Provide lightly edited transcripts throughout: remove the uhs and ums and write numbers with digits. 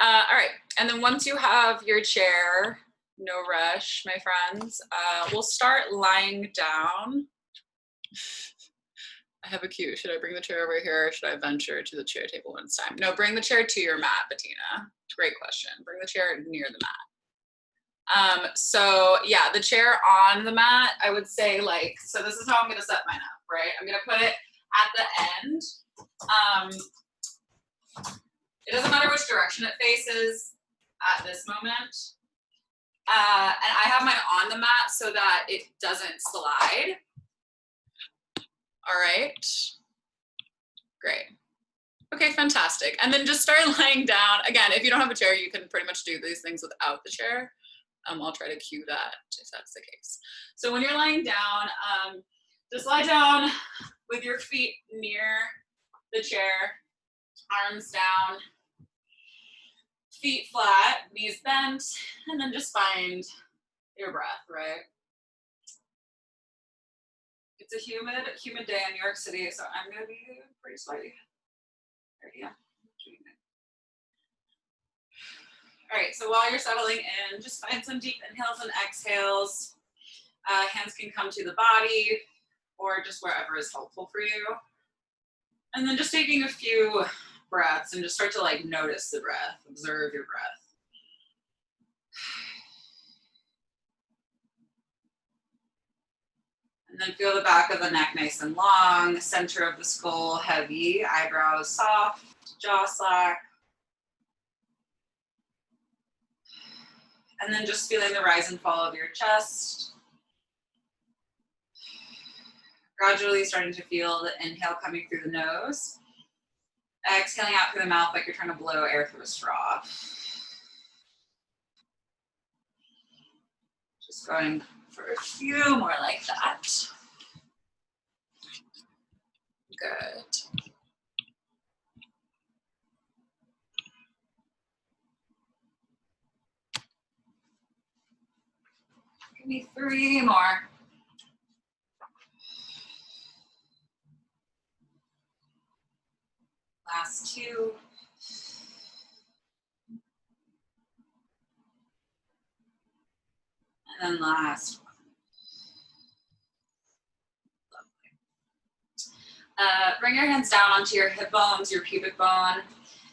All right, and then once you have your chair, no rush, my friends, we'll start lying down. I have a cue. Should I bring the chair over here or should I venture to the chair table when it's time? No, bring the chair to your mat, Bettina. Great question. Bring the chair near the mat. So yeah, the chair on the mat, I would say like, so this is how I'm gonna set mine up, right? I'm gonna put it at the end. It doesn't matter which direction it faces at this moment. And I have mine on the mat so that it doesn't slide. All right, great. Okay, fantastic. And then just start lying down. Again, if you don't have a chair, you can pretty much do these things without the chair. I'll try to cue that if that's the case. So when you're lying down, just lie down with your feet near the chair, arms down, feet flat, knees bent, and then just find your breath, right? It's a humid day in New York City, so I'm gonna be pretty sweaty. Yeah. All right, so while you're settling in, just find some deep inhales and exhales. Hands can come to the body or just wherever is helpful for you. And then just taking a few breaths and just start to like notice the breath, observe your breath. And then feel the back of the neck nice and long, center of the skull heavy, eyebrows soft, jaw slack. And then just feeling the rise and fall of your chest. Gradually starting to feel the inhale coming through the nose. Exhaling out through the mouth like you're trying to blow air through a straw. Just going for a few more like that. Good. Give me 3 more. Last 2. And then last one. Bring your hands down onto your hip bones, your pubic bone.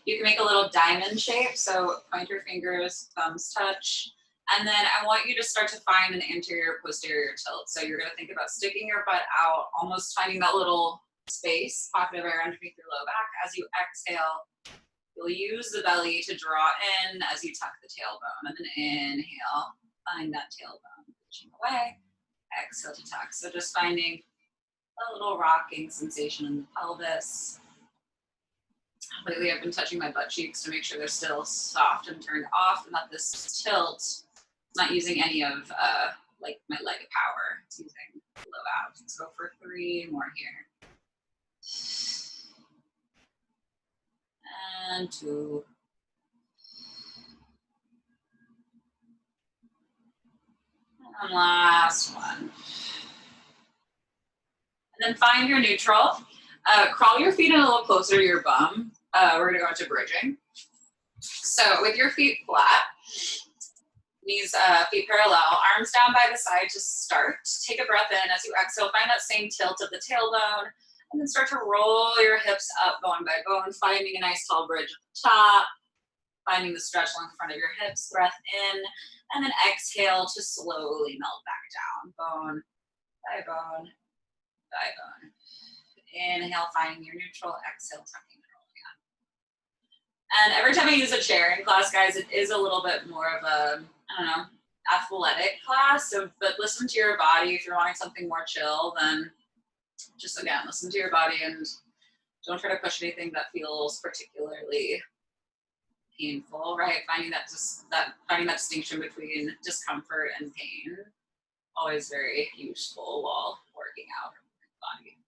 You can make a little diamond shape, so point your fingers, thumbs touch. And then I want you to start to find an anterior posterior tilt. So you're gonna think about sticking your butt out, almost finding that little space, pocket of air underneath your low back. As you exhale, you'll use the belly to draw in as you tuck the tailbone. And then inhale, find that tailbone, pushing away. Exhale to tuck. So just finding a little rocking sensation in the pelvis. Lately, I've been touching my butt cheeks to make sure they're still soft and turned off, and that this tilt is not using any of like my leg power. It's using low abs. Let's go for 3 more here. And 2. And last one. And then find your neutral. Crawl your feet in a little closer to your bum. We're gonna go into bridging. So with your feet flat, knees, feet parallel, arms down by the side to start. Take a breath in as you exhale, find that same tilt of the tailbone, and then start to roll your hips up bone by bone, finding a nice tall bridge at the top, finding the stretch along the front of your hips, breath in, and then exhale to slowly melt back down, bone by bone by bone. Inhale, finding your neutral, exhale, tucking and rolling up. And every time I use a chair in class, guys, it is a little bit more of a, I don't know, athletic class. So, but listen to your body. If you're wanting something more chill, then just, again, listen to your body and don't try to push anything that feels particularly painful, right? Finding that distinction between discomfort and pain, always very useful while working out your body.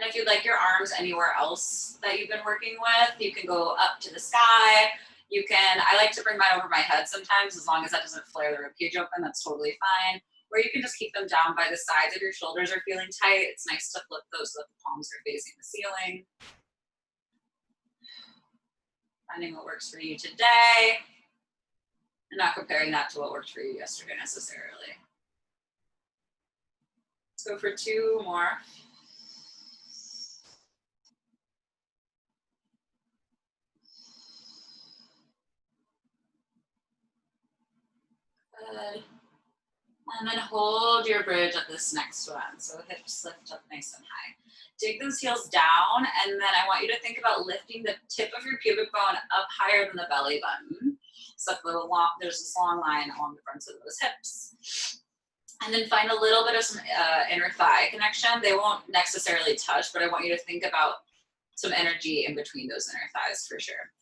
And if you'd like your arms anywhere else that you've been working with, you can go up to the sky. You can, I like to bring mine over my head sometimes, as long as that doesn't flare the ribcage open, that's totally fine. Or you can just keep them down by the sides if your shoulders are feeling tight. It's nice to flip those so that the palms are facing the ceiling. Finding what works for you today and not comparing that to what worked for you yesterday necessarily. Let's go for 2 more. Good. And then hold your bridge at this next one. So hips lift up nice and high. Dig those heels down, and then I want you to think about lifting the tip of your pubic bone up higher than the belly button. So there's this long line along the fronts of those hips. And then find a little bit of some inner thigh connection. They won't necessarily touch, but I want you to think about some energy in between those inner thighs for sure.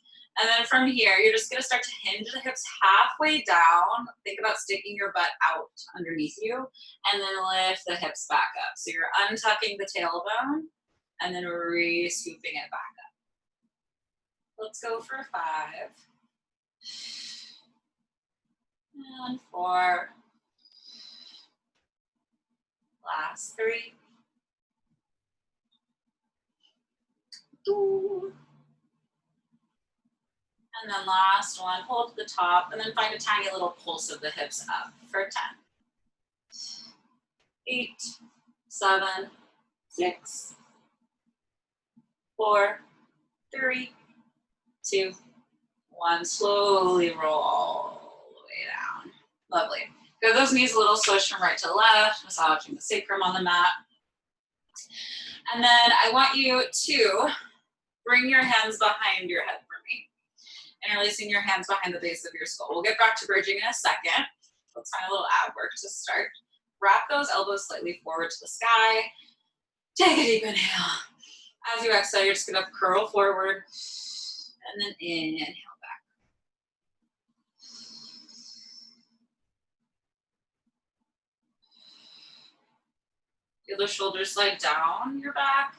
And then from here, you're just gonna start to hinge the hips halfway down. Think about sticking your butt out underneath you, and then lift the hips back up. So you're untucking the tailbone, and then re-scooping it back up. Let's go for 5. And 4. Last 3. 2. And then last one, hold to the top, and then find a tiny little pulse of the hips up for 10. 8, 7, 6, 4, 3, 2, 1. Slowly roll all the way down. Lovely. Give those knees a little swish from right to left, massaging the sacrum on the mat. And then I want you to bring your hands behind your head for me. And releasing your hands behind the base of your skull. We'll get back to bridging in a second. Let's find a little ab work to start. Wrap those elbows slightly forward to the sky. Take a deep inhale. As you exhale, you're just gonna curl forward and then inhale back. Feel the shoulders slide down your back.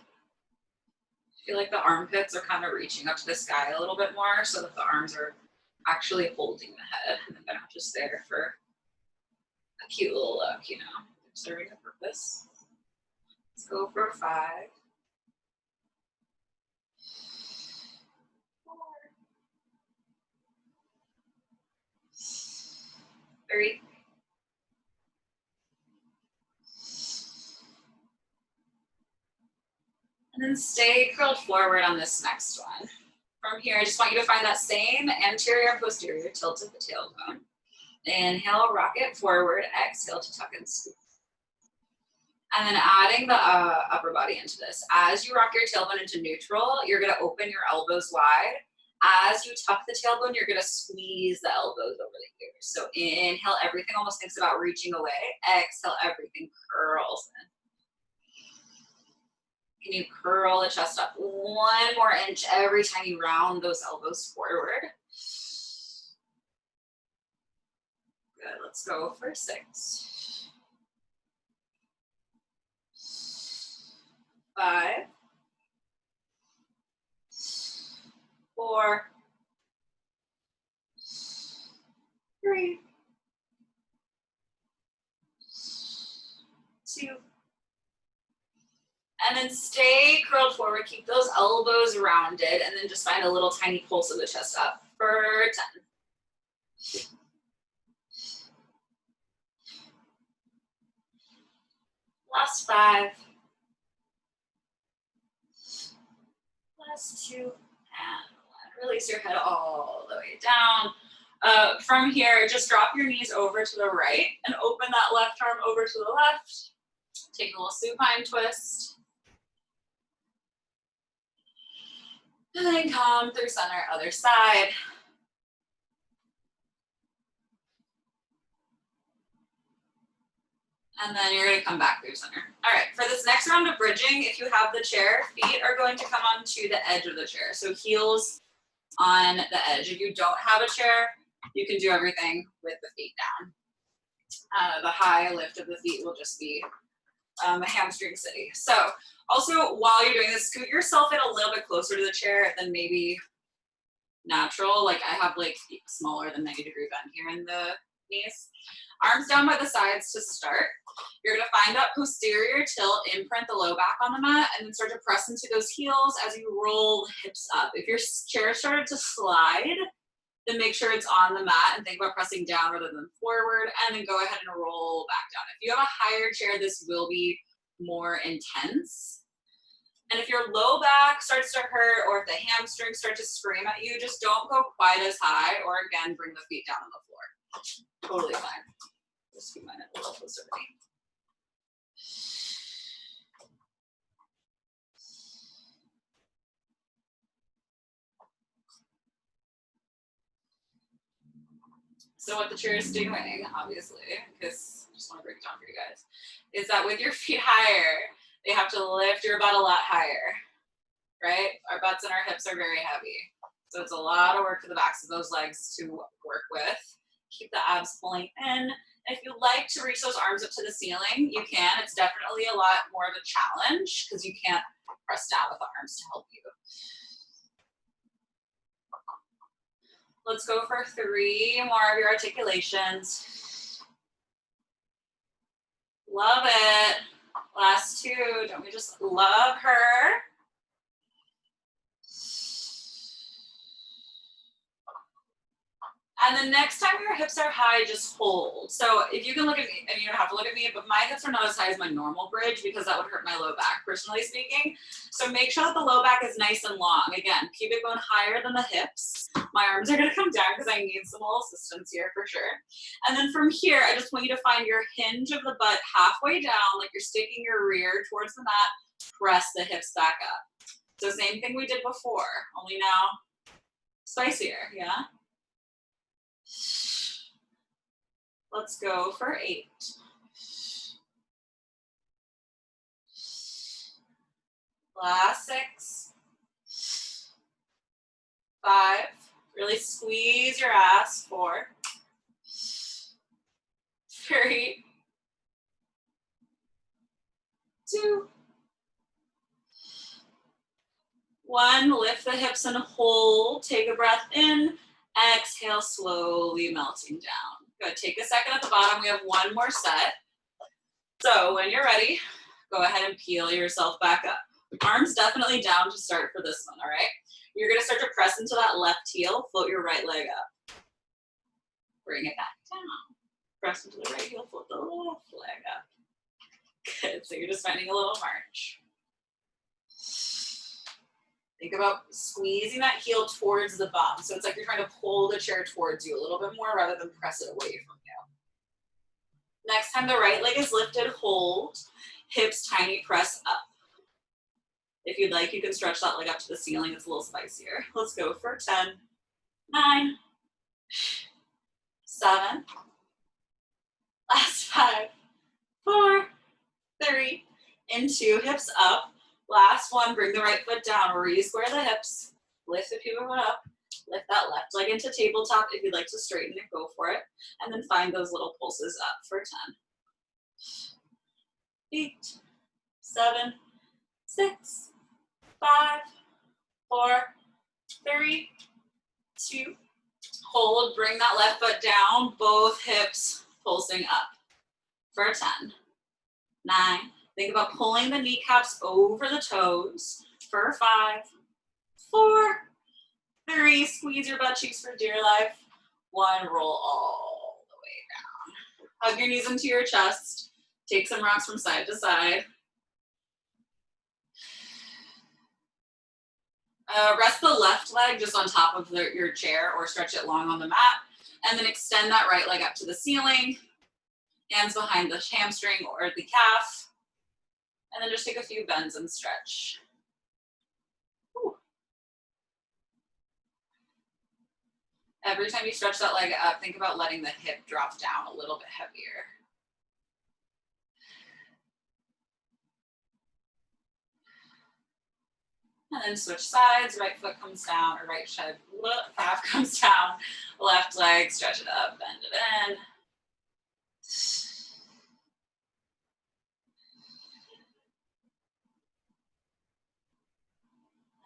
Feel like the armpits are kind of reaching up to the sky a little bit more so that the arms are actually holding the head and they're not just there for a cute little look, you know, serving a purpose. Let's go for 5. 4. 3. 2. And then stay curled forward on this next one. From here, I just want you to find that same anterior and posterior tilt of the tailbone. Inhale, rock it forward. Exhale to tuck and scoop. And then adding the upper body into this. As you rock your tailbone into neutral, you're gonna open your elbows wide. As you tuck the tailbone, you're gonna squeeze the elbows over the ears. So inhale, everything almost thinks about reaching away. Exhale, everything curls in. Can you curl the chest up 1 more inch every time you round those elbows forward? Good, let's go for 6. 5. 4. 3. 2. And then stay curled forward, keep those elbows rounded, and then just find a little tiny pulse of the chest up for 10. Last 5. Last 2. And 1. Release your head all the way down. From here, just drop your knees over to the right and open that left arm over to the left. Take a little supine twist. And then come through center, other side. And then you're gonna come back through center. All right, for this next round of bridging, if you have the chair, feet are going to come onto the edge of the chair. So heels on the edge. If you don't have a chair, you can do everything with the feet down. The high lift of the feet will just be a hamstring city. So also while you're doing this, scoot yourself in a little bit closer to the chair than maybe natural. Like I have like smaller than 90-degree bend here in the knees. Arms down by the sides to start. You're gonna find that posterior tilt, imprint the low back on the mat, and then start to press into those heels as you roll the hips up. If your chair started to slide, then make sure it's on the mat and think about pressing down rather than forward, and then go ahead and roll back down. If you have a higher chair, this will be more intense. And if your low back starts to hurt or if the hamstrings start to scream at you, just don't go quite as high, or again, bring the feet down on the floor. Totally fine. Just keep mine a little closer to me. So what the chair is doing, obviously, because I just want to break it down for you guys, is that with your feet higher, they have to lift your butt a lot higher, right? Our butts and our hips are very heavy. So it's a lot of work for the backs of those legs to work with. Keep the abs pulling in. If you like to reach those arms up to the ceiling, you can. It's definitely a lot more of a challenge because you can't press down with the arms to help you. Let's go for 3 more of your articulations. Love it. Last 2. Don't we just love her? And the next time your hips are high, just hold. So if you can look at me, and you don't have to look at me, but my hips are not as high as my normal bridge because that would hurt my low back, personally speaking. So make sure that the low back is nice and long. Again, keep it going higher than the hips. My arms are gonna come down because I need some little assistance here for sure. And then from here, I just want you to find your hinge of the butt halfway down, like you're sticking your rear towards the mat, press the hips back up. So same thing we did before, only now spicier, yeah? Let's go for 8. Last 6. 5. Really squeeze your ass. 4. 3. 2. 1. Lift the hips and hold. Take a breath in. Exhale, slowly melting down. Good. Take a second at the bottom. We have 1 more set. So when you're ready, go ahead and peel yourself back up. Arms definitely down to start for this one, all right? You're gonna start to press into that left heel, float your right leg up. Bring it back down. Press into the right heel, float the left leg up. Good, so you're just finding a little march. Think about squeezing that heel towards the bum. So it's like you're trying to pull the chair towards you a little bit more rather than press it away from you. Next time the right leg is lifted, hold. Hips tiny press up. If you'd like, you can stretch that leg up to the ceiling. It's a little spicier. Let's go for 10, 9, 7, last 5, 4, 3, and 2, hips up. Last 1, bring the right foot down, re-square the hips, lift the pubic bone up, lift that left leg into tabletop. If you'd like to straighten it, go for it. And then find those little pulses up for 10, 8, 7, 6, 5, 4, 3, 2, hold, bring that left foot down, both hips pulsing up for 10, 9, think about pulling the kneecaps over the toes for 5, 4, 3, squeeze your butt cheeks for dear life, 1, roll all the way down. Hug your knees into your chest, take some rocks from side to side. Rest the left leg just on top of your chair or stretch it long on the mat. And then extend that right leg up to the ceiling. Hands behind the hamstring or the calf. And then just take a few bends and stretch. Whew. Every time you stretch that leg up, think about letting the hip drop down a little bit heavier. And then switch sides, right foot comes down, or right calf comes down, left leg, stretch it up, bend it in.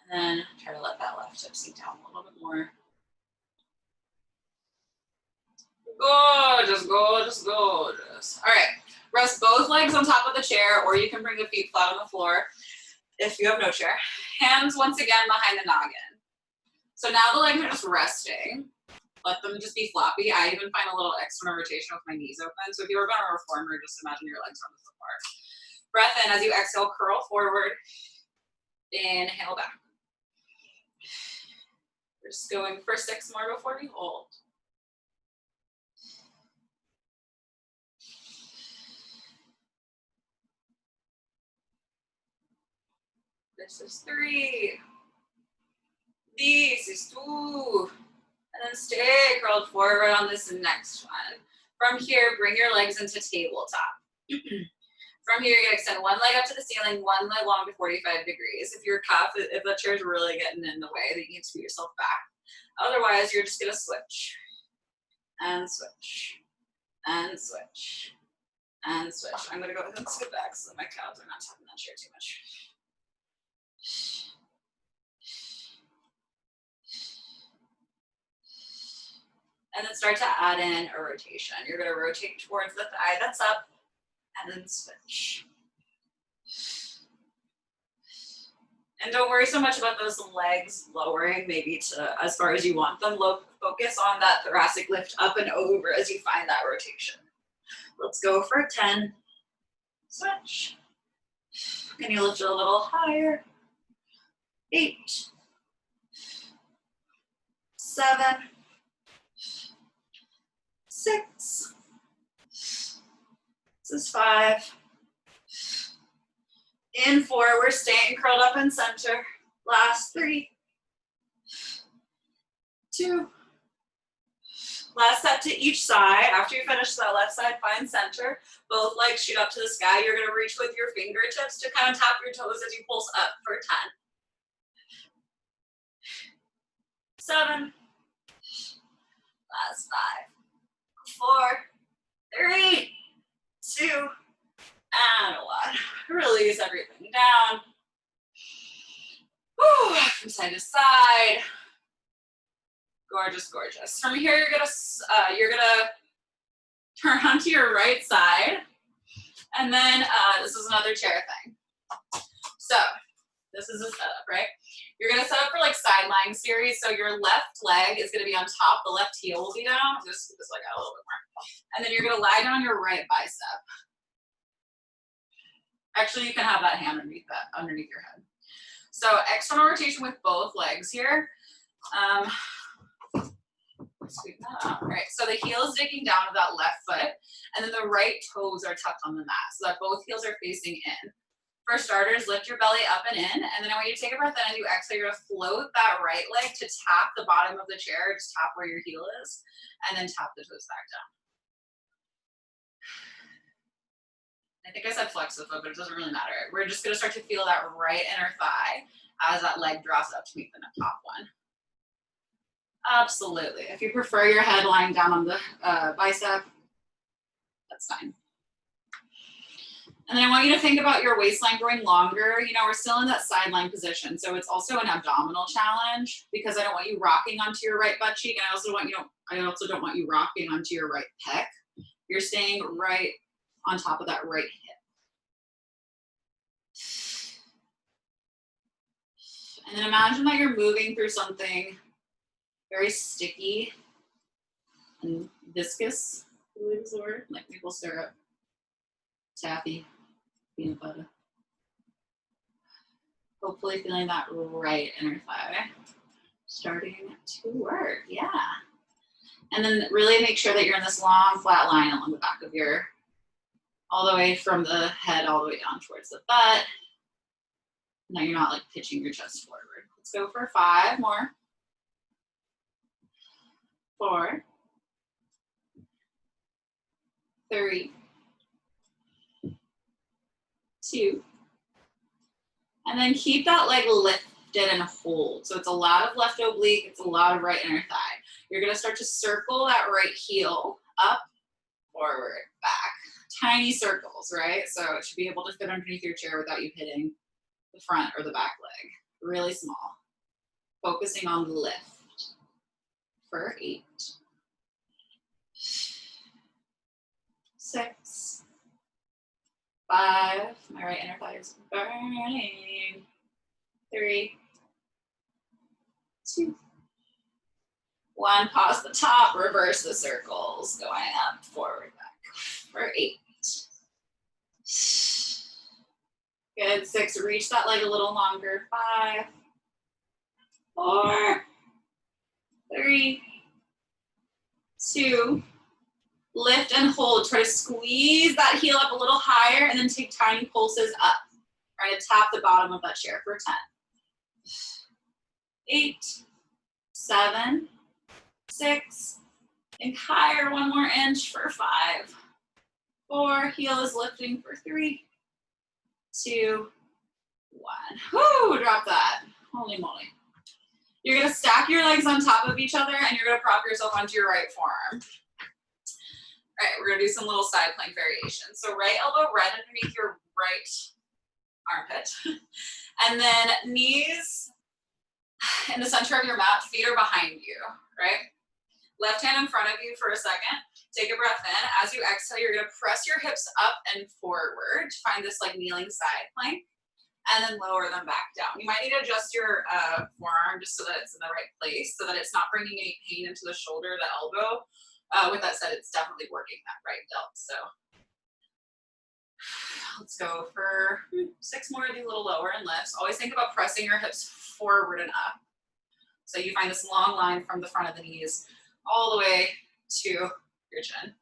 And then try to let that left hip sink down a little bit more. Gorgeous, gorgeous, gorgeous. All right, rest both legs on top of the chair, or you can bring the feet flat on the floor if you have no chair. Hands once again behind the noggin. So now the legs are just resting. Let them just be floppy. I even find a little external rotation with my knees open. So if you were going to reformer, just imagine your legs on the floor. Breath in as you exhale, curl forward. Inhale back. We're just going for 6 more before we hold. This is 3. This is 2. And then stay curled forward on this next one. From here, bring your legs into tabletop. From here, you extend one leg up to the ceiling, one leg long to 45 degrees. If your cuff, if the chair is really getting in the way, then you need to put yourself back. Otherwise, you're just gonna switch and switch and switch and switch. I'm gonna go ahead and scoot back so that my calves are not tapping that chair too much. And then start to add in a rotation. You're gonna rotate towards the thigh that's up and then switch. And don't worry so much about those legs lowering maybe to as far as you want them. Focus on that thoracic lift up and over as you find that rotation. Let's go for 10. Switch. Can you lift it a little higher? 8. 7. 6. This is 5. In 4, we're staying curled up in center. Last 3. 2. Last set to each side. After you finish that left side, find center. Both legs shoot up to the sky. You're gonna reach with your fingertips to kind of tap your toes as you pulse up for 10. 7. Last 5. 4. 3. 2. And 1. Release everything down. Woo, from side to side. Gorgeous, gorgeous. From here, you're gonna turn onto your right side, and then this is another chair thing. So this is a setup, right? You're gonna set up for like side lying series. So your left leg is gonna be on top. The left heel will be down. Just scoop this leg out a little bit more, and then you're gonna lie down your right bicep. Actually, you can have that hand underneath your head. So external rotation with both legs here. Scoot that out. Right, so the heel is digging down to that left foot, and then the right toes are tucked on the mat, so that both heels are facing in. For starters, lift your belly up and in, and then I want you to take a breath in as you exhale. You're gonna float that right leg to tap the bottom of the chair, just tap where your heel is, and then tap the toes back down. I think I said flex the foot, but it doesn't really matter. We're just gonna start to feel that right inner thigh as that leg draws up to meet the top one. Absolutely. If you prefer your head lying down on the bicep, that's fine. And then I want you to think about your waistline growing longer. You know, we're still in that sideline position, so it's also an abdominal challenge because I don't want you rocking onto your right butt cheek, and I also don't want you rocking onto your right pec. You're staying right on top of that right hip. And then imagine that you're moving through something very sticky and viscous, I believe is the word, like maple syrup, taffy, peanut butter. Hopefully feeling that right inner thigh starting to work, yeah. And then really make sure that you're in this long flat line along the back of your, all the way from the head all the way down towards the butt. Now you're not like pitching your chest forward. Let's go for 5 more. 4, 3, 2, and then keep that leg lifted and hold. So it's a lot of left oblique, it's a lot of right inner thigh. You're gonna start to circle that right heel up, forward, back. Tiny circles, right? So it should be able to fit underneath your chair without you hitting the front or the back leg. Really small. Focusing on the lift for 8. 6, 5, my right inner thigh is burning. 3, 2, 1. Pause the top, reverse the circles, going up, forward, back. For 8. Good. 6, reach that leg a little longer. 5, 4, 3, 2, lift and hold. Try to squeeze that heel up a little higher and then take tiny pulses up. Try to tap the bottom of that chair for 10. 8, 7, 6, think higher, 1 more inch for 5, 4, heel is lifting for 3, 2, 1. Whoo, drop that. Holy moly. You're gonna stack your legs on top of each other and you're gonna prop yourself onto your right forearm. All right, we're gonna do some little side plank variations. So right elbow right underneath your right armpit. And then knees in the center of your mat, feet are behind you, right? Left hand in front of you for a second. Take a breath in. As you exhale, you're gonna press your hips up and forward. Find this like kneeling side plank. And then lower them back down. You might need to adjust your forearm just so that it's in the right place, so that it's not bringing any pain into the shoulder, the elbow. With that said, it's definitely working that right delt. So let's go for 6 more, do a little lower and lifts. Always think about pressing your hips forward and up. So you find this long line from the front of the knees all the way to your chin.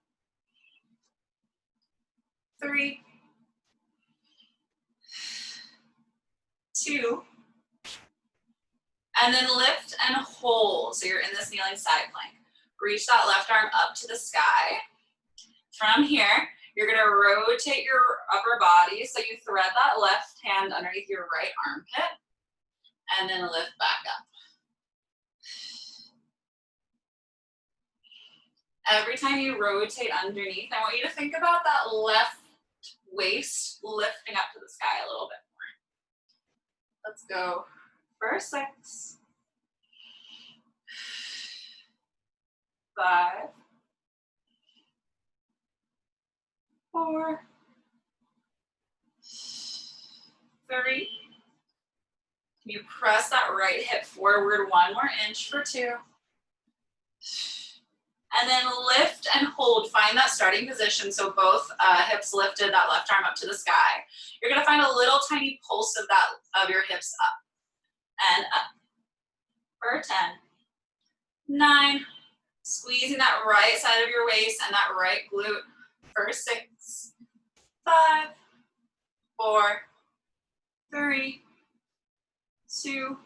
3, 2, and then lift and hold. So you're in this kneeling side plank. Reach that left arm up to the sky. From here, you're gonna rotate your upper body so you thread that left hand underneath your right armpit and then lift back up. Every time you rotate underneath, I want you to think about that left waist lifting up to the sky a little bit more. Let's go for 6, 5, 4, 3. You press that right hip forward 1 more inch for 2. And then lift and hold. Find that starting position. So both hips lifted, that left arm up to the sky. You're gonna find a little tiny pulse of that, of your hips up and up for 10, 9, squeezing that right side of your waist and that right glute for 6, 5, 4, 3, 2,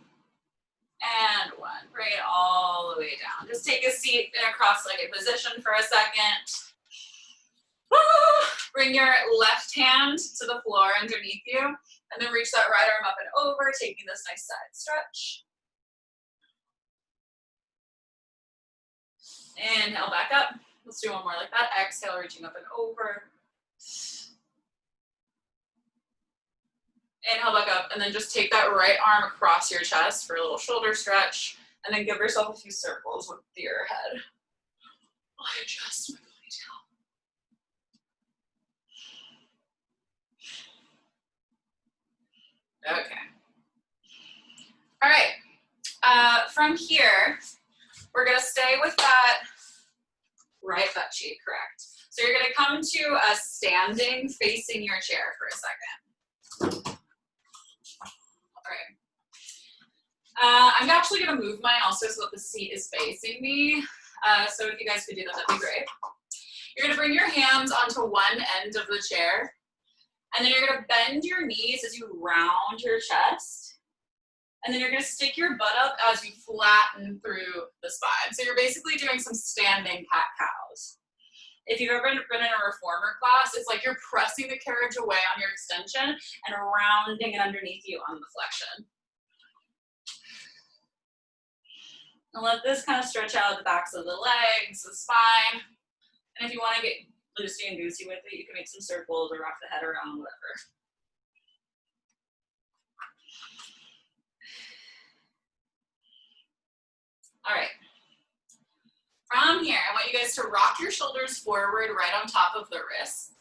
and 1. Bring it all the way down. Just take a seat in a cross-legged position for a second. Woo! Bring your left hand to the floor underneath you, and then reach that right arm up and over, taking this nice side stretch. Inhale back up. Let's do one more like that. Exhale, reaching up and over. Inhale back up, and then just take that right arm across your chest for a little shoulder stretch, and then give yourself a few circles with your head. I adjust my ponytail. Okay. All right. From here, we're gonna stay with that right butt cheek, correct? So you're gonna come to a standing facing your chair for a second. All right. I'm actually gonna move mine also so that the seat is facing me. So if you guys could do that, that'd be great. You're gonna bring your hands onto one end of the chair, and then you're gonna bend your knees as you round your chest. And then you're gonna stick your butt up as you flatten through the spine. So you're basically doing some standing cat-cows. If you've ever been in a reformer class, it's like you're pressing the carriage away on your extension and rounding it underneath you on the flexion. And let this kind of stretch out the backs of the legs, the spine. And if you want to get loosey and goosey with it, you can make some circles or wrap the head around, whatever. All right. From here, I want you guys to rock your shoulders forward right on top of the wrists.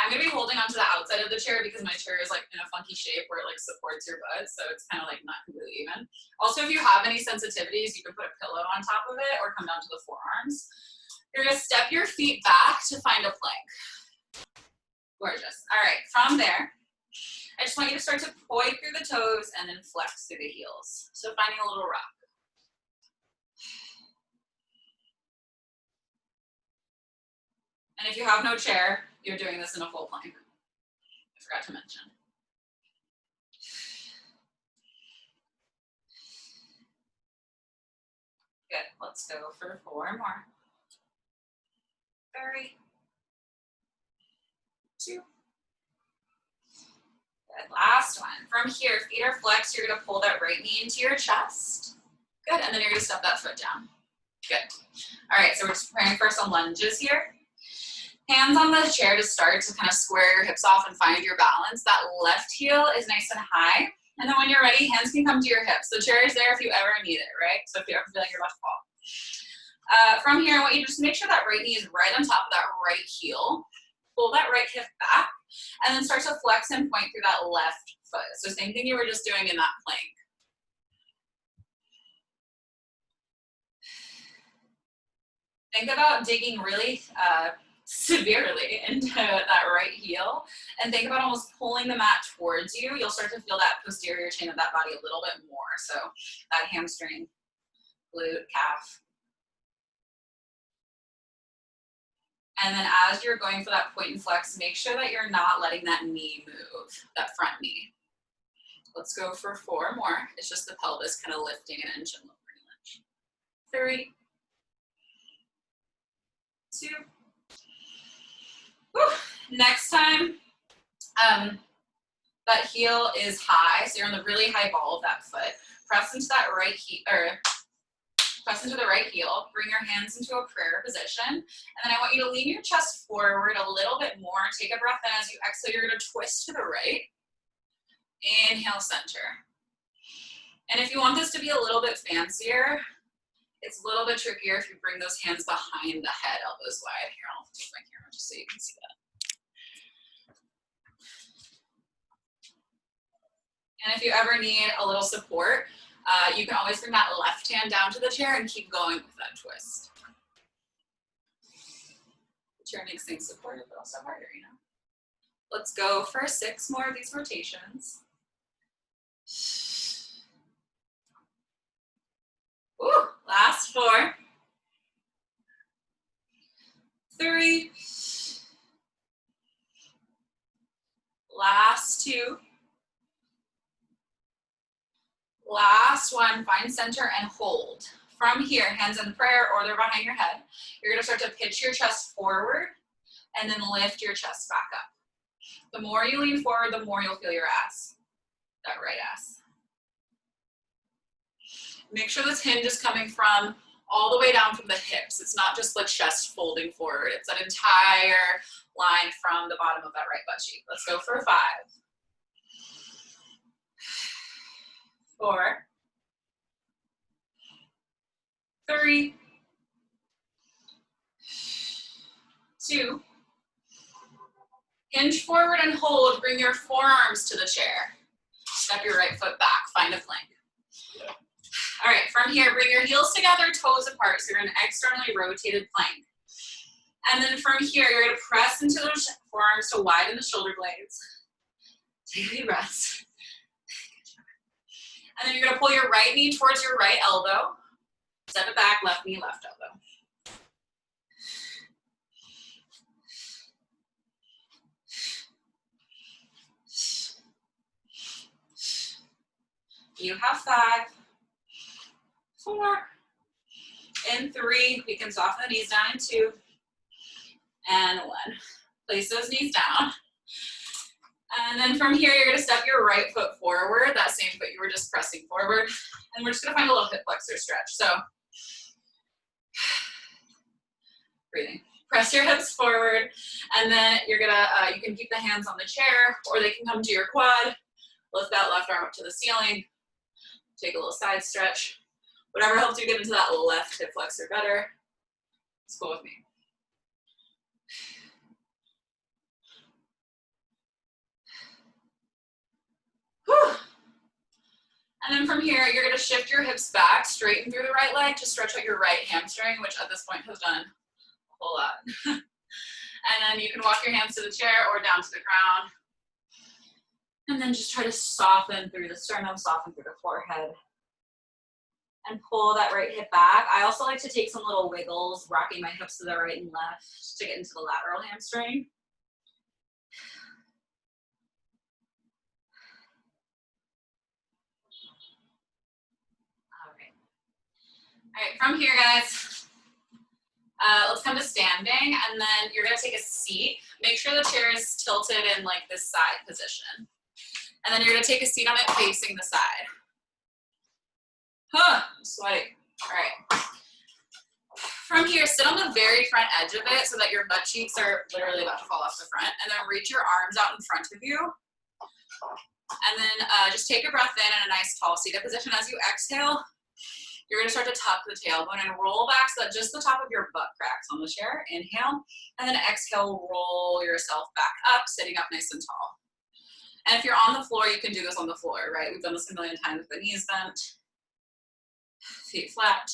I'm gonna be holding onto the outside of the chair because my chair is like in a funky shape where it like supports your butt, so it's kind of like not completely even. Also, if you have any sensitivities, you can put a pillow on top of it or come down to the forearms. You're gonna step your feet back to find a plank. Gorgeous. All right, from there, I just want you to start to point through the toes and then flex through the heels. So finding a little rock. And if you have no chair, you're doing this in a full plank. I forgot to mention. Good, let's go for 4 more. 3, 2. Good, last one. From here, feet are flexed, you're gonna pull that right knee into your chest. Good, and then you're gonna step that foot down. Good. All right, so we're just preparing for some lunges here. Hands on the chair to start to kind of square your hips off and find your balance. That left heel is nice and high. And then when you're ready, hands can come to your hips. The chair is there if you ever need it, right? So if you ever feel like you're about to fall. From here, I want you to just make sure that right knee is right on top of that right heel. Pull that right hip back, and then start to flex and point through that left foot. So same thing you were just doing in that plank. Think about digging really severely into that right heel, and think about almost pulling the mat towards you. You'll start to feel that posterior chain of that body a little bit more. So that hamstring, glute, calf. And then as you're going for that point and flex, make sure that you're not letting that knee move, that front knee. Let's go for 4 more. It's just the pelvis kind of lifting an inch and lowering an inch. 3, 2. Whew. Next time, that heel is high, so you're on the really high ball of that foot. Press into that right heel, or press into the right heel. Bring your hands into a prayer position, and then I want you to lean your chest forward a little bit more. Take a breath in. As you exhale, you're going to twist to the right. Inhale, center. And if you want this to be a little bit fancier, it's a little bit trickier if you bring those hands behind the head, elbows wide. Here, I'll take my camera just so you can see that. And if you ever need a little support, you can always bring that left hand down to the chair and keep going with that twist. The chair makes things supportive, but also harder, you know. Let's go for 6 more of these rotations. Ooh, last 4. 3. Last 2. Last 1, find center and hold. From here, hands in prayer or they're behind your head. You're gonna start to pitch your chest forward and then lift your chest back up. The more you lean forward, the more you'll feel your ass, that right ass. Make sure this hinge is coming from all the way down from the hips. It's not just the chest folding forward. It's that entire line from the bottom of that right butt cheek. Let's go for 5. 4. 3. 2. Hinge forward and hold. Bring your forearms to the chair. Step your right foot back. Find a plank. All right, from here, bring your heels together, toes apart. So you're in an externally rotated plank. And then from here, you're going to press into those forearms to widen the shoulder blades. Take a deep breath. And then you're going to pull your right knee towards your right elbow. Step it back, left knee, left elbow. You have 5, 4, and 3. We can soften the knees down in 2, and 1. Place those knees down. And then from here, you're gonna step your right foot forward, that same foot you were just pressing forward. And we're just gonna find a little hip flexor stretch. So, breathing. Press your hips forward, and then you're gonna, you can keep the hands on the chair, or they can come to your quad. Lift that left arm up to the ceiling. Take a little side stretch. Whatever helps you get into that left hip flexor better. Let's go with me. Whew. And then from here, you're gonna shift your hips back, straighten through the right leg to stretch out your right hamstring, which at this point has done a whole lot. And then you can walk your hands to the chair or down to the ground. And then just try to soften through the sternum, soften through the forehead. And pull that right hip back. I also like to take some little wiggles, rocking my hips to the right and left to get into the lateral hamstring. All right, from here, guys, let's come to standing, and then you're gonna take a seat. Make sure the chair is tilted in like this side position. And then you're gonna take a seat on it facing the side. Huh, I'm sweating. All right. From here, sit on the very front edge of it so that your butt cheeks are literally about to fall off the front, and then reach your arms out in front of you. And then just take a breath in a nice tall seated position. As you exhale, you're gonna start to tuck the tailbone and roll back so that just the top of your butt cracks on the chair. Inhale, and then exhale, roll yourself back up, sitting up nice and tall. And if you're on the floor, you can do this on the floor, right? We've done this a million times with the knees bent, feet flat.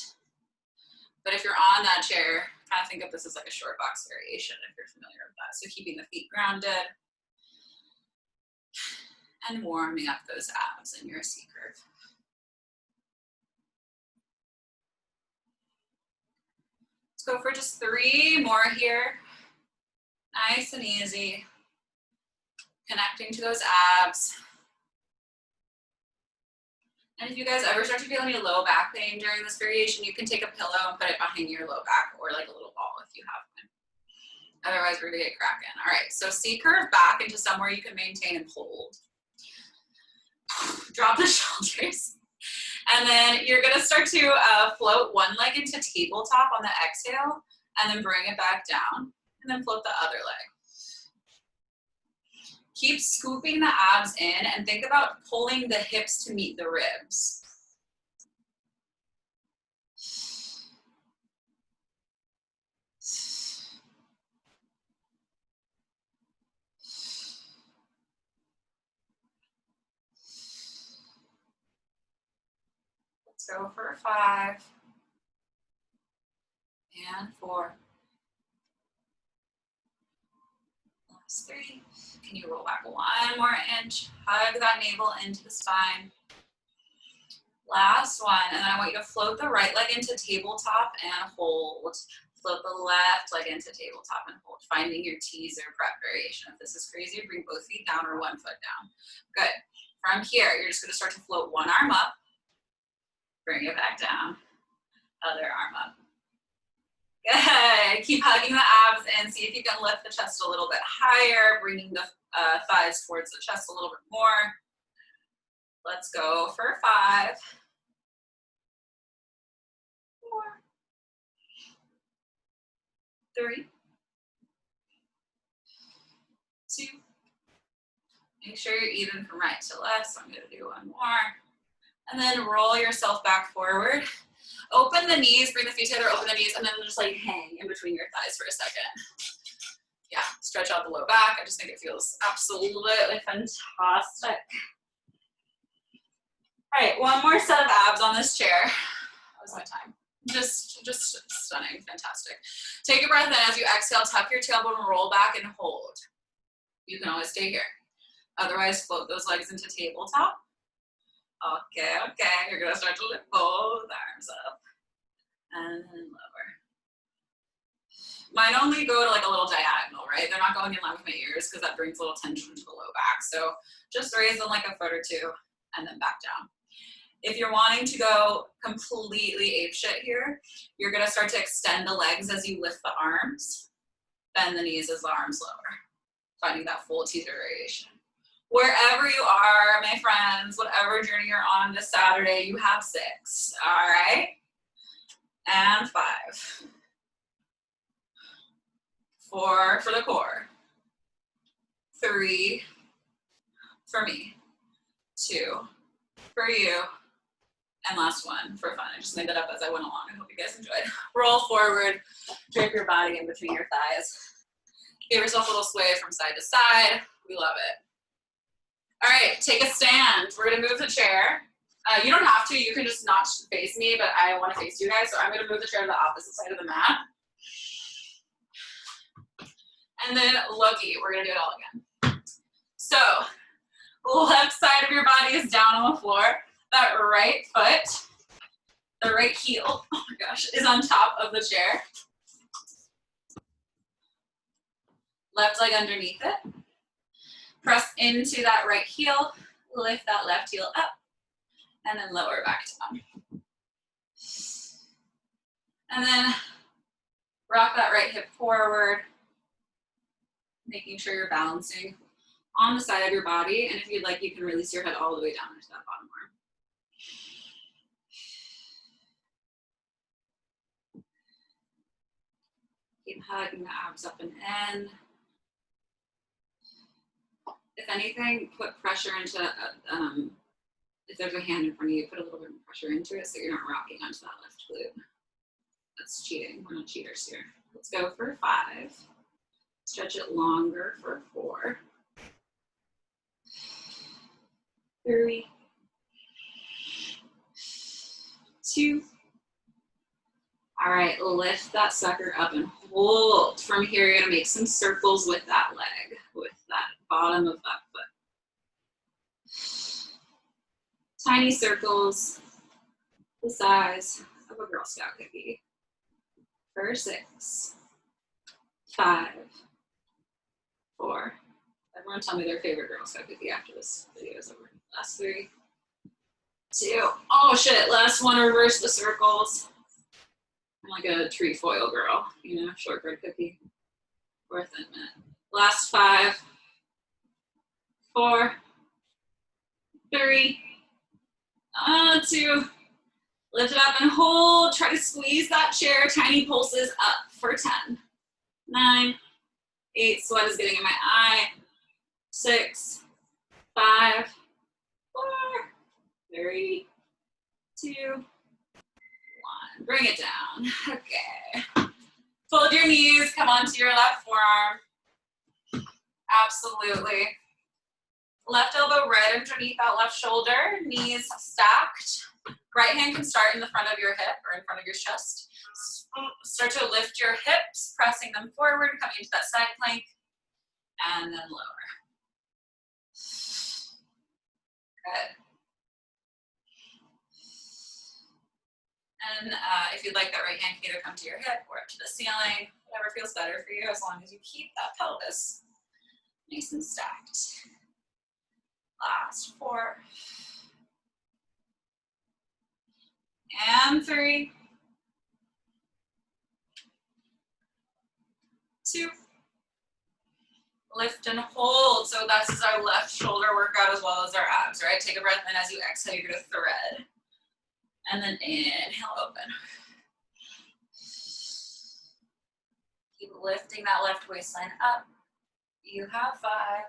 But if you're on that chair, kind of think of this as like a short box variation if you're familiar with that. So keeping the feet grounded and warming up those abs in your C curve. Go for just 3 more here. Nice and easy. Connecting to those abs. And if you guys ever start to feel any low back pain during this variation, you can take a pillow and put it behind your low back or like a little ball if you have one. Otherwise, we're gonna get cracking. All right, so C curve back into somewhere you can maintain and hold. Drop the shoulders. And then you're gonna start to float one leg into tabletop on the exhale, and then bring it back down, and then float the other leg. Keep scooping the abs in, and think about pulling the hips to meet the ribs. Go for 5 and 4. Last 3. Can you roll back 1 more inch? Hug that navel into the spine. Last one, and then I want you to float the right leg into tabletop and hold. Float the left leg into tabletop and hold, finding your teaser prep variation. If this is crazy, bring both feet down or 1 foot down. Good. From here, you're just gonna start to float one arm up. Bring it back down. Other arm up. Good. Keep hugging the abs and see if you can lift the chest a little bit higher, bringing the thighs towards the chest a little bit more. Let's go for 5. 4. 3. 2. Make sure you're even from right to left, so I'm gonna do 1 more. And then roll yourself back forward. Open the knees, bring the feet together, open the knees, and then just like hang in between your thighs for a second. Yeah, stretch out the low back. I just think it feels absolutely fantastic. All right, 1 more set of abs on this chair. That was my time. Just stunning, fantastic. Take a breath in. As you exhale, tuck your tailbone, roll back and hold. You can always stay here. Otherwise, float those legs into tabletop. Okay, you're gonna start to lift both arms up and then lower. Mine only go to like a little diagonal, right? They're not going in line with my ears because that brings a little tension to the low back. So just raise them like a foot or 2 and then back down. If you're wanting to go completely apeshit here, you're gonna start to extend the legs as you lift the arms, bend the knees as the arms lower, finding that full teaser variation. Wherever you are, my friends, whatever journey you're on this Saturday, you have 6, all right? And 5. 4 for the core. 3 for me. 2 for you. And last one for fun. I just made that up as I went along. I hope you guys enjoyed. Roll forward, drape your body in between your thighs. Give yourself a little sway from side to side. We love it. All right, take a stand. We're gonna move the chair. You don't have to, you can just not face me, but I wanna face you guys, so I'm gonna move the chair to the opposite side of the mat. And then looky, we're gonna do it all again. So, left side of your body is down on the floor. That right foot, the right heel, oh my gosh, is on top of the chair. Left leg underneath it. Press into that right heel, lift that left heel up, and then lower back down. And then rock that right hip forward, making sure you're balancing on the side of your body. And if you'd like, you can release your head all the way down into that bottom arm. Keep hugging the abs up and in. If anything, put pressure into, if there's a hand in front of you, put a little bit of pressure into it so you're not rocking onto that left glute. That's cheating, we're not cheaters here. Let's go for 5. Stretch it longer for 4. 3. 2. All right, lift that sucker up and hold. From here, you're gonna make some circles with that leg, with that bottom of that foot. Tiny circles, the size of a Girl Scout cookie. For 6, 5, 4. Everyone tell me their favorite Girl Scout cookie after this video is over. Last 3, 2. Oh shit, last one, reverse the circles. I'm like a trefoil girl, you know, shortbread cookie or Thin Mint. Last 5, 4, 3, 2. Lift it up and hold. Try to squeeze that chair. Tiny pulses up for 10, 9, 8. Sweat is getting in my eye. 6, 5, 4, 3, 2, 1. Bring it down. Okay. Fold your knees. Come onto your left forearm. Absolutely. Left elbow right underneath that left shoulder. Knees stacked. Right hand can start in the front of your hip or in front of your chest. Start to lift your hips, pressing them forward, coming into that side plank, and then lower. Good. And if you'd like, that right hand can either come to your hip or up to the ceiling, whatever feels better for you, as long as you keep that pelvis nice and stacked. Last 4. And 3, 2. Lift and hold. So this is our left shoulder workout as well as our abs, right? Take a breath in. As you exhale, you're gonna thread. And then inhale, open. Keep lifting that left waistline up. You have 5,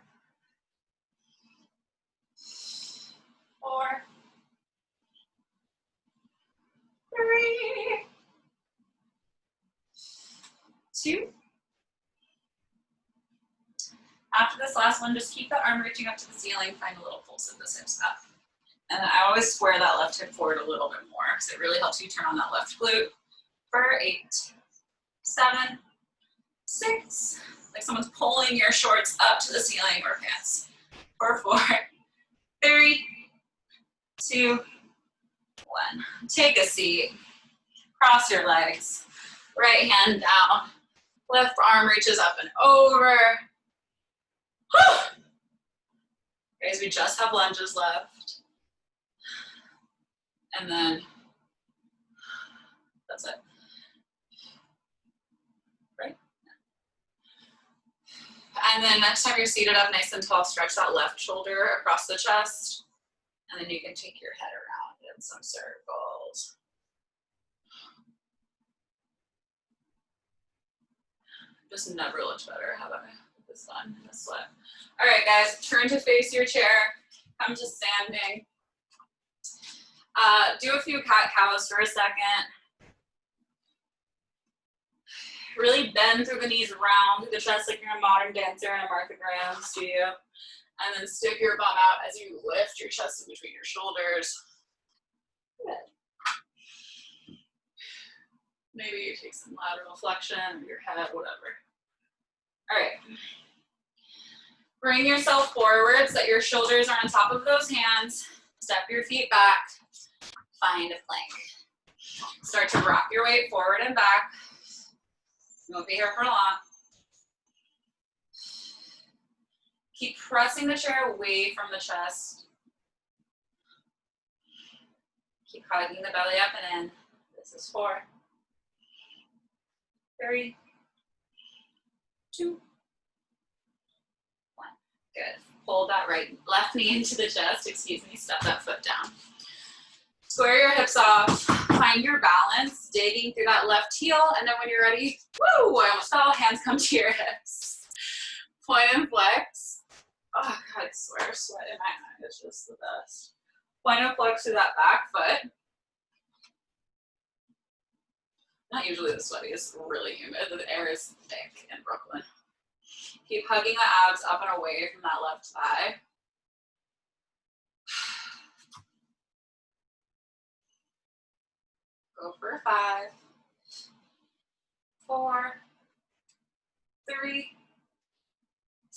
4, 3, 2. After this last one, just keep the arm reaching up to the ceiling. Find a little pulse of the hips up. And then I always square that left hip forward a little bit more because it really helps you turn on that left glute. For 8, 7, 6. Like someone's pulling your shorts up to the ceiling or pants. For 4, 3, 2, 1. Take a seat. Cross your legs. Right hand down. Left arm reaches up and over. Whew. Guys, we just have lunges left. And then that's it. Right? And then next time you're seated up nice and tall, stretch that left shoulder across the chest. And then you can take your head around in some circles. Just never looked better, have I? This one, this sweat. All right, guys, turn to face your chair. Come to standing. Do a few cat-cows for a second. Really bend through the knees, round through the chest like you're a modern dancer in a Martha Graham studio. And then stick your bum out as you lift your chest in between your shoulders. Good. Maybe you take some lateral flexion of your head, whatever. All right. Bring yourself forward so that your shoulders are on top of those hands. Step your feet back. Find a plank. Start to rock your weight forward and back. You won't be here for long. Keep pressing the chair away from the chest. Keep hugging the belly up and in. This is 4, 3, 2, 1. Good. Hold that left knee into the chest. Excuse me. Step that foot down. Square your hips off. Find your balance. Digging through that left heel. And then when you're ready, woo! I almost fell. Hands come to your hips. Point and flex. Oh God, I swear, sweat in my eye is just the best. Point and flex through that back foot. Not usually the sweatiest, really humid. The air is thick in Brooklyn. Keep hugging the abs up and away from that left thigh. Go for 5, 4, 3,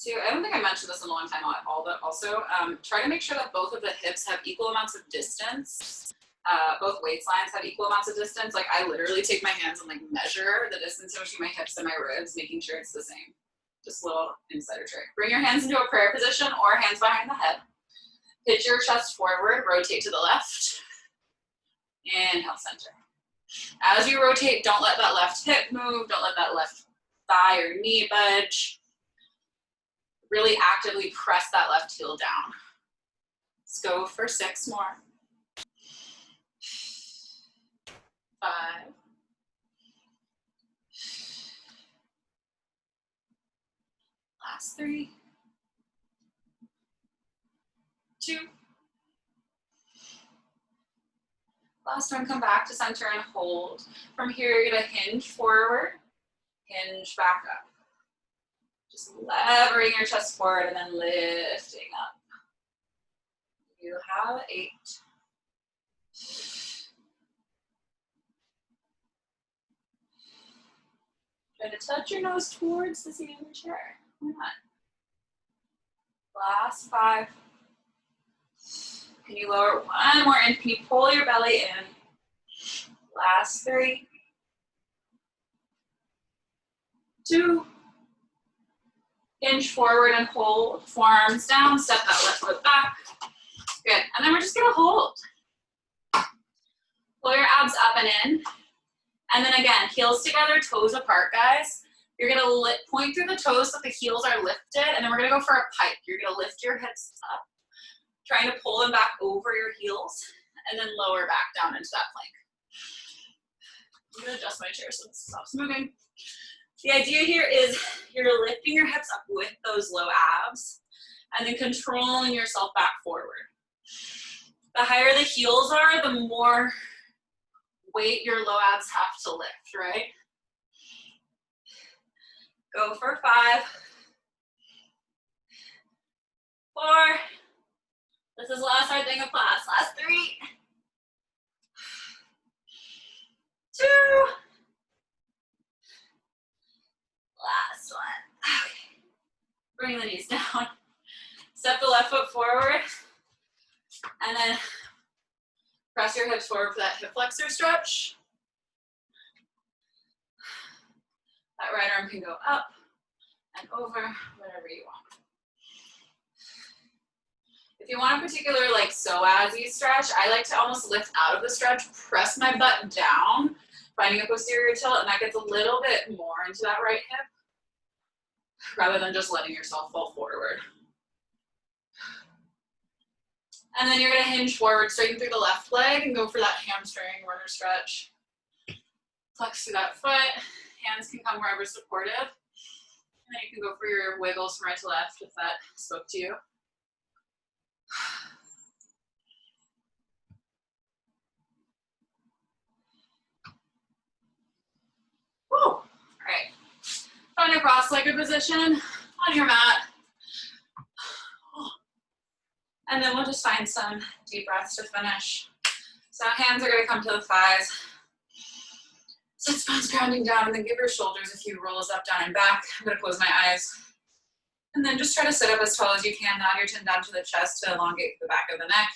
2. I don't think I mentioned this in a long time but also try to make sure that both of the hips have equal amounts of distance. Both waist lines have equal amounts of distance. Like I literally take my hands and like measure the distance between my hips and my ribs, making sure it's the same. Just a little insider trick. Bring your hands into a prayer position or hands behind the head. Pitch your chest forward, rotate to the left. Inhale, center. As you rotate, don't let that left hip move. Don't let that left thigh or knee budge. Really actively press that left heel down. Let's go for 6 more. 5. Last 3. 2. Last one, come back to center and hold. From here, you're gonna hinge forward, hinge back up. Just levering your chest forward and then lifting up. You have 8. Try to touch your nose towards the seat of the chair. Why not? Last 5. Can you lower one more in? Can you pull your belly in? Last 3. 2. Hinge forward and hold. Forearms down. Step that left foot back. Good. And then we're just gonna hold. Pull your abs up and in. And then again, heels together, toes apart, guys. You're gonna point through the toes so the heels are lifted, and then we're gonna go for a pike. You're gonna lift your hips up, trying to pull them back over your heels, and then lower back down into that plank. I'm gonna adjust my chair so it stops moving. The idea here is you're lifting your hips up with those low abs, and then controlling yourself back forward. The higher the heels are, the more weight your low abs have to lift, right? Go for 5, 4. This is the last hard thing of class. Last 3, 2. Last one. Okay. Bring the knees down. Step the left foot forward. And then press your hips forward for that hip flexor stretch. That right arm can go up and over, whatever you want. If you want a particular like psoas-y stretch, I like to almost lift out of the stretch, press my butt down, finding a posterior tilt, and that gets a little bit more into that right hip, rather than just letting yourself fall forward. And then you're gonna hinge forward, straighten through the left leg, and go for that hamstring runner stretch. Flex through that foot. Hands can come wherever supportive. And then you can go for your wiggles from right to left if that spoke to you. Woo. All right. Find a cross-legged position on your mat. And then we'll just find some deep breaths to finish. So hands are gonna come to the thighs. Sit bones grounding down, and then give your shoulders a few rolls up, down, and back. I'm gonna close my eyes. And then just try to sit up as tall as you can. Nod your chin down to the chest to elongate the back of the neck.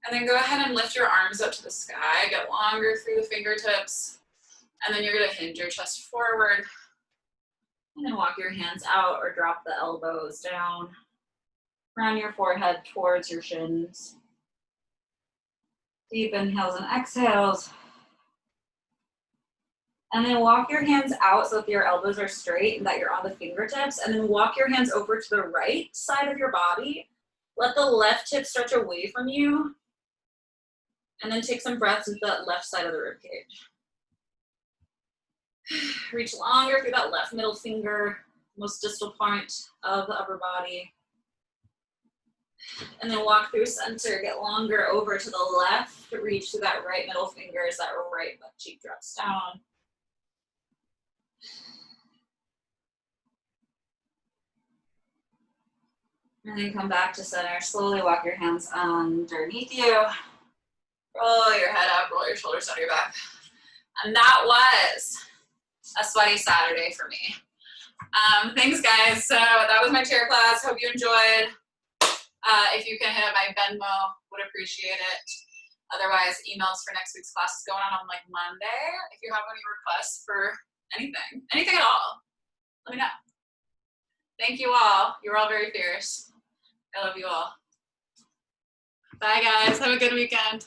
And then go ahead and lift your arms up to the sky. Get longer through the fingertips. And then you're gonna hinge your chest forward. And then walk your hands out or drop the elbows down. Round your forehead towards your shins. Deep inhales and exhales. And then walk your hands out so that your elbows are straight and that you're on the fingertips. And then walk your hands over to the right side of your body. Let the left hip stretch away from you. And then take some breaths into that left side of the ribcage. Reach longer through that left middle finger, most distal point of the upper body. And then walk through center, get longer over to the left, reach through that right middle finger as that right butt cheek drops down. And then come back to center. Slowly walk your hands underneath you. Roll your head up, roll your shoulders down your back. And that was a sweaty Saturday for me. Thanks guys. So that was my chair class. Hope you enjoyed. If you can hit up my Venmo, would appreciate it. Otherwise, emails for next week's class is going on like Monday. If you have any requests for anything at all, let me know. Thank you all. You're all very fierce. I love you all. Bye guys. Have a good weekend.